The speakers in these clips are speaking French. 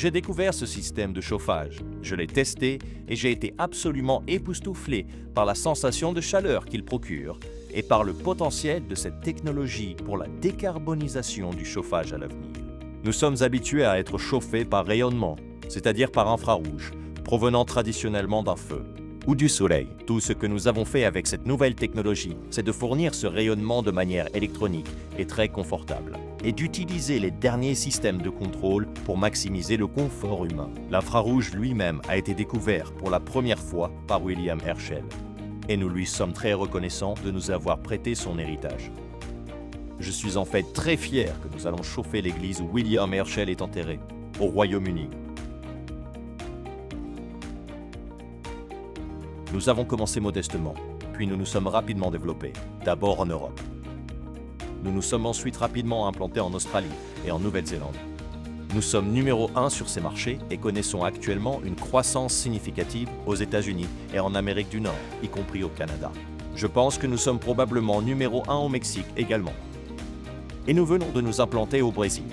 J'ai découvert ce système de chauffage, je l'ai testé et j'ai été absolument époustouflé par la sensation de chaleur qu'il procure et par le potentiel de cette technologie pour la décarbonisation du chauffage à l'avenir. Nous sommes habitués à être chauffés par rayonnement, c'est-à-dire par infrarouge, provenant traditionnellement d'un feu ou du soleil. Tout ce que nous avons fait avec cette nouvelle technologie, c'est de fournir ce rayonnement de manière électronique et très confortable, et d'utiliser les derniers systèmes de contrôle pour maximiser le confort humain. L'infrarouge lui-même a été découvert pour la première fois par William Herschel, et nous lui sommes très reconnaissants de nous avoir prêté son héritage. Je suis en fait très fier que nous allons chauffer l'église où William Herschel est enterré, au Royaume-Uni. Nous avons commencé modestement, puis nous nous sommes rapidement développés, d'abord en Europe. Nous nous sommes ensuite rapidement implantés en Australie et en Nouvelle-Zélande. Nous sommes numéro 1 sur ces marchés et connaissons actuellement une croissance significative aux États-Unis et en Amérique du Nord, y compris au Canada. Je pense que nous sommes probablement numéro 1 au Mexique également. Et nous venons de nous implanter au Brésil.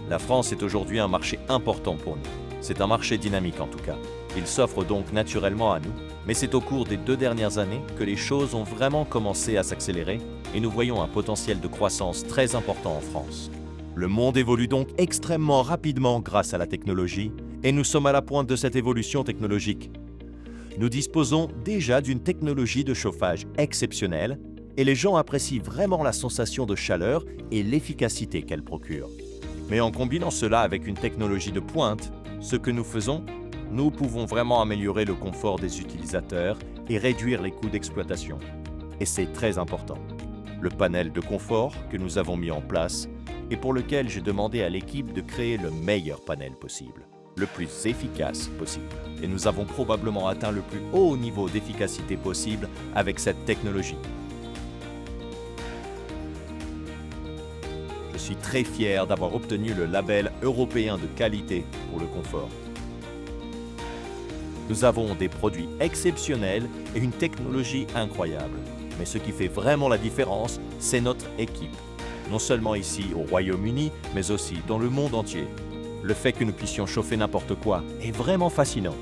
La France est aujourd'hui un marché important pour nous. C'est un marché dynamique en tout cas. Il s'offre donc naturellement à nous, mais c'est au cours des 2 dernières années que les choses ont vraiment commencé à s'accélérer et nous voyons un potentiel de croissance très important en France. Le monde évolue donc extrêmement rapidement grâce à la technologie et nous sommes à la pointe de cette évolution technologique. Nous disposons déjà d'une technologie de chauffage exceptionnelle et les gens apprécient vraiment la sensation de chaleur et l'efficacité qu'elle procure. Mais en combinant cela avec une technologie de pointe, ce que nous faisons, nous pouvons vraiment améliorer le confort des utilisateurs et réduire les coûts d'exploitation. Et c'est très important. Le panel de confort que nous avons mis en place et pour lequel j'ai demandé à l'équipe de créer le meilleur panel possible, le plus efficace possible. Et nous avons probablement atteint le plus haut niveau d'efficacité possible avec cette technologie. Je suis très fier d'avoir obtenu le label européen de qualité pour le confort. Nous avons des produits exceptionnels et une technologie incroyable. Mais ce qui fait vraiment la différence, c'est notre équipe. Non seulement ici au Royaume-Uni, mais aussi dans le monde entier. Le fait que nous puissions chauffer n'importe quoi est vraiment fascinant.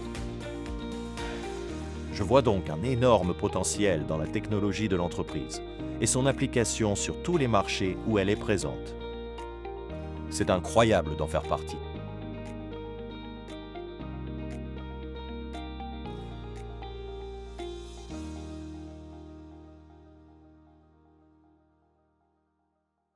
Je vois donc un énorme potentiel dans la technologie de l'entreprise et son application sur tous les marchés où elle est présente. C'est incroyable d'en faire partie.